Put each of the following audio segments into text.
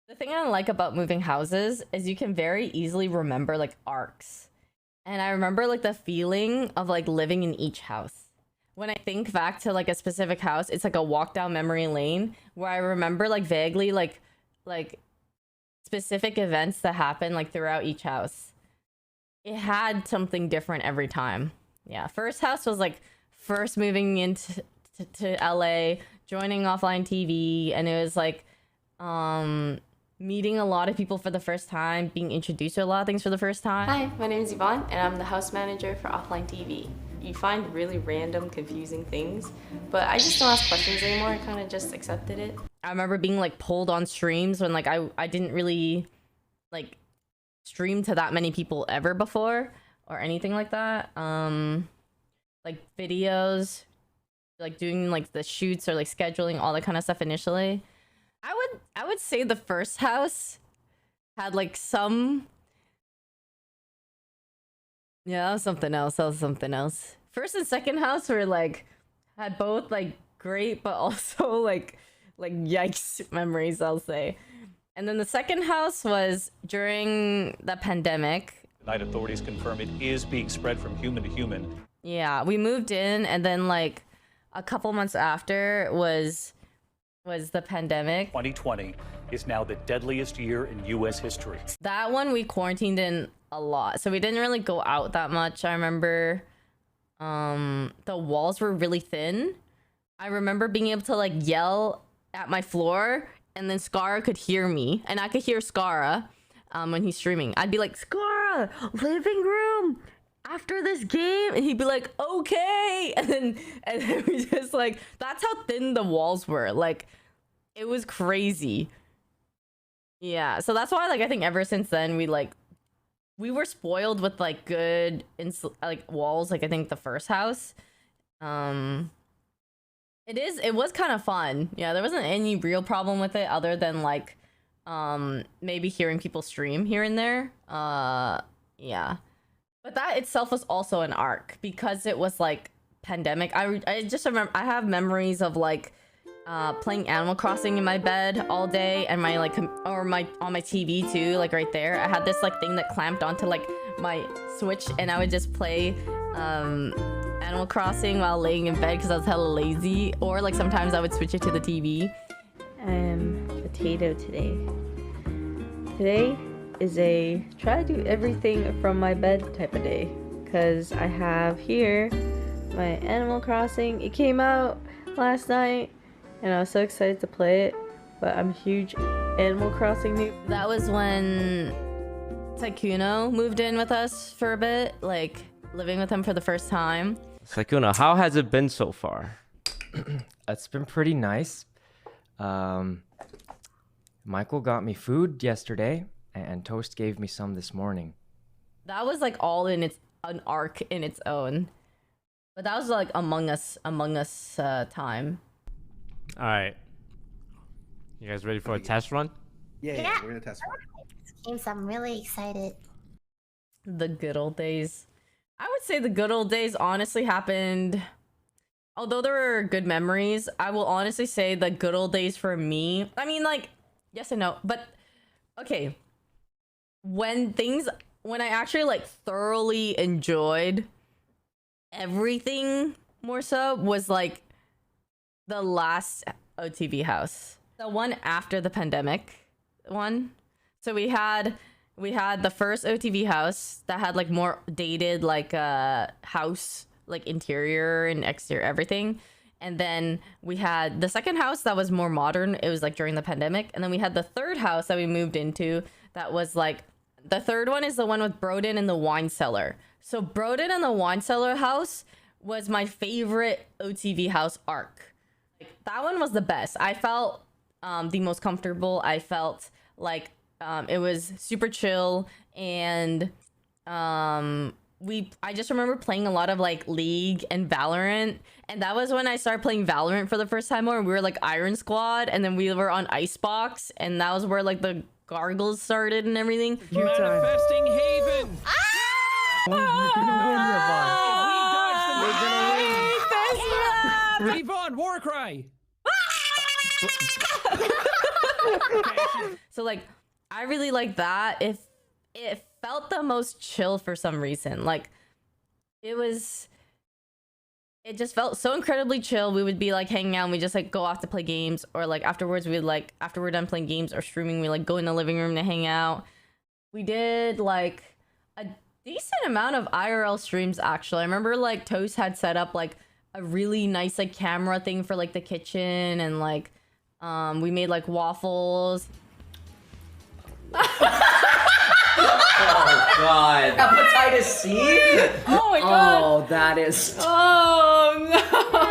The thing I like about moving houses is you can very easily remember like arcs. And I remember like the feeling of like living in each house. When I think back to like a specific house, it's like a walk down memory lane where I remember like vaguely like specific events that happened like throughout each house. It had something different every time. Yeah, first house was like first moving into to LA, joining offline TV, and it was like meeting a lot of people for the first time, being introduced to a lot of things for the first time. Hi, my name is Yvonnie, and I'm the house manager for Offline TV. You find really random, confusing things, but I just don't ask questions anymore. I kind of just accepted it. I remember being like pulled on streams when like I didn't really like stream to that many people ever before or anything like that. Like videos, like doing like the shoots or like scheduling, all that kind of stuff initially. I would say the first house had like some, yeah, that was something else. That was something else. First and second house were like had both like great but also like yikes memories, I'll say. And then the second house was during the pandemic. Tonight, authorities confirm it is being spread from human to human. Yeah, we moved in, and then like a couple months after was the pandemic. 2020 is now the deadliest year in U.S. history. That one we quarantined in a lot, so we didn't really go out that much. I remember the walls were really thin. I remember being able to like yell at my floor, and then Skara could hear me, and I could hear Skara when he's streaming. I'd be like, Skara, living room after this game, and he'd be like, okay, and then we just like, that's how thin the walls were. Like, it was crazy. Yeah, so that's why like I think ever since then we were spoiled with like good like walls. Like I think the first house, it was kind of fun. Yeah, there wasn't any real problem with it other than like maybe hearing people stream here and there. Yeah, but that itself was also an arc because it was like pandemic. I just remember I have memories of like playing Animal Crossing in my bed all day, and my like on my TV too, like right there. I had this like thing that clamped onto like my Switch, and I would just play Animal Crossing while laying in bed because I was hella lazy, or like sometimes I would switch it to the TV. I'm potato today. Today is a try to do everything from my bed type of day, because I have here my Animal Crossing. It came out last night and I was so excited to play it, but I'm a huge Animal Crossing noob. That was when Taikuno moved in with us for a bit, like living with him for the first time. Sakuna, how has it been so far? It's been pretty nice. Michael got me food yesterday, and Toast gave me some this morning. That was like all in an arc in its own, but that was like Among Us time. All right, you guys ready for a test run? Yeah, we're gonna test one. Games, I'm really excited. The good old days. I would say the good old days honestly happened. Although there were good memories, I will honestly say the good old days for me. I mean, like, yes and no, but okay. When I actually like thoroughly enjoyed everything more so was like the last OTV house. The one after the pandemic one. So we had the first OTV house that had like more dated like house like interior and exterior everything, and then we had the second house that was more modern. It was like during the pandemic, and then we had the third house that we moved into that was like, the third one is the one with Broden and the wine cellar. So Broden and the wine cellar house was my favorite OTV house arc. Like, that one was the best. I felt the most comfortable. I felt like it was super chill, and I just remember playing a lot of like League and Valorant, and that was when I started playing Valorant for the first time. Where we were like Iron Squad, and then we were on Icebox, and that was where like the gargles started and everything. Manifesting Haven. We're gonna win, Yvonne. We're gonna win. Yvonne, Warcry. So like, I really like that. If it felt the most chill for some reason, like it just felt so incredibly chill. We would be like hanging out and we just like go off to play games, or like afterwards we would like, after we're done playing games or streaming, we like go in the living room to hang out. We did like a decent amount of IRL streams actually. I remember like Toast had set up like a really nice like camera thing for like the kitchen, and like we made like waffles. Oh god. Hepatitis C? Oh my god. Oh, that is. Oh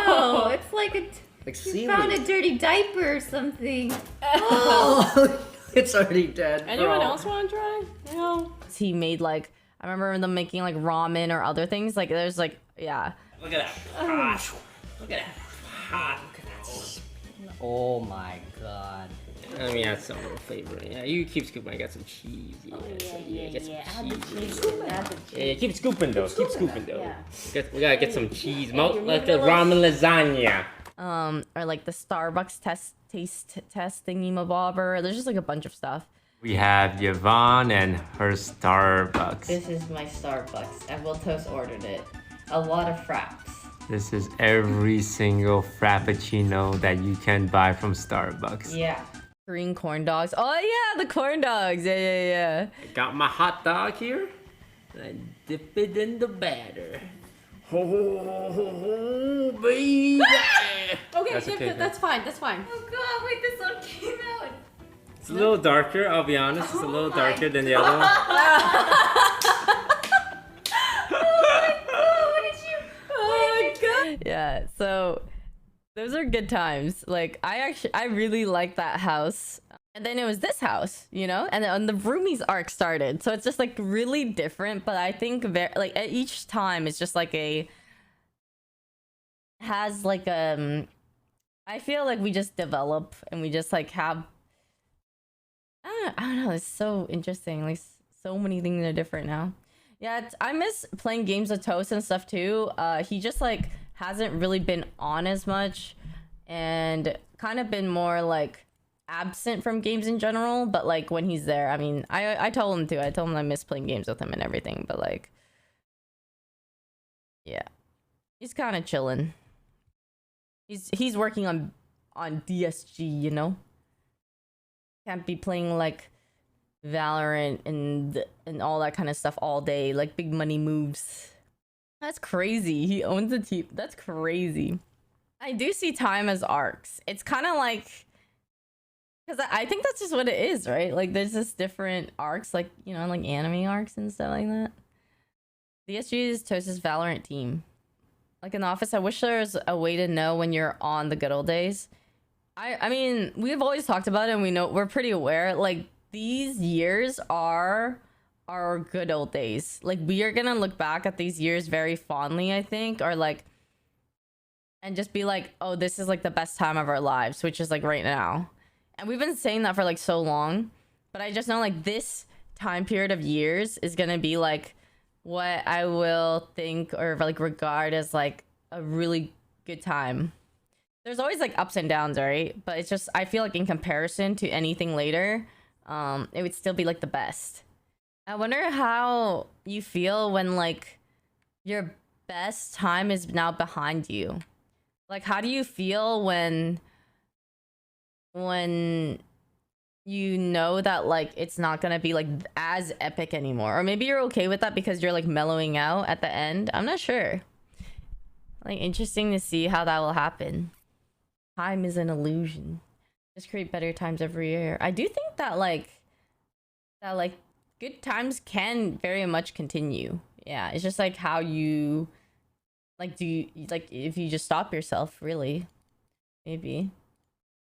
No, it's like a. Like You seaweed. found a dirty diaper or something. Oh, it's already dead. Anyone bro. else want to try? No. He made like, I remember them making like ramen or other things. Like there's like, yeah. Look at that. Look at that. Look at that. Oh my god. Let me add some flavor. Yeah, you keep scooping. I got some cheese. Yeah, get some cheese. Yeah, keep scooping though. Keep scooping though. We gotta get some cheese. Like the ramen lasagna. Or like the Starbucks taste test thingy mabobber. There's just like a bunch of stuff. We have Yvonnie and her Starbucks. This is my Starbucks, and Will Toast ordered it. A lot of fraps. This is every single frappuccino that you can buy from Starbucks. Yeah. Green corn dogs. Oh yeah, the corn dogs. Yeah. I got my hot dog here. I dip it in the batter. Oh, baby. Okay, that's fine. That's fine. Oh god, wait, this one came out. It's a little darker, I'll be honest. It's a little darker than the other one. Yeah. So those are good times. Like I really like that house. And then it was this house, you know, and then the roomies arc started. So it's just like really different. But I think like at each time it's just like has like I feel like we just develop and we just like have. I don't know. It's so interesting. Like so many things are different now. Yeah, I miss playing games with Toast and stuff too. He just like hasn't really been on as much, and kind of been more like absent from games in general. But like when he's there, I mean, I told him to. I told him I miss playing games with him and everything. But like, yeah, he's kind of chilling. He's working on DSG, you know. Can't be playing like Valorant and all that kind of stuff all day, like big money moves. That's crazy. He owns a team. That's crazy. I do see time as arcs. It's kind of like, because I think that's just what it is, right? Like there's just different arcs, like, you know, like anime arcs and stuff like that. DSG is Toast's Valorant team. Like in the office, I wish there was a way to know when you're on the good old days. I mean, we've always talked about it, and we're pretty aware. Like these years are our good old days. Like we are gonna look back at these years very fondly, I think, or like, and just be like, oh, this is like the best time of our lives, which is like right now. And we've been saying that for like so long, but I just know like this time period of years is gonna be like what I will think or like regard as like a really good time. There's always like ups and downs, right? But it's just, I feel like in comparison to anything later, it would still be like the best. I wonder how you feel when like your best time is now behind you. Like, how do you feel when you know that like it's not gonna be like as epic anymore? Or maybe you're okay with that because you're like mellowing out at the end. I'm not sure. Like, interesting to see how that will happen. Time is an illusion. Just create better times every year. I do think that like good times can very much continue. Yeah, it's just like how you like, do you like, if you just stop yourself, really, maybe.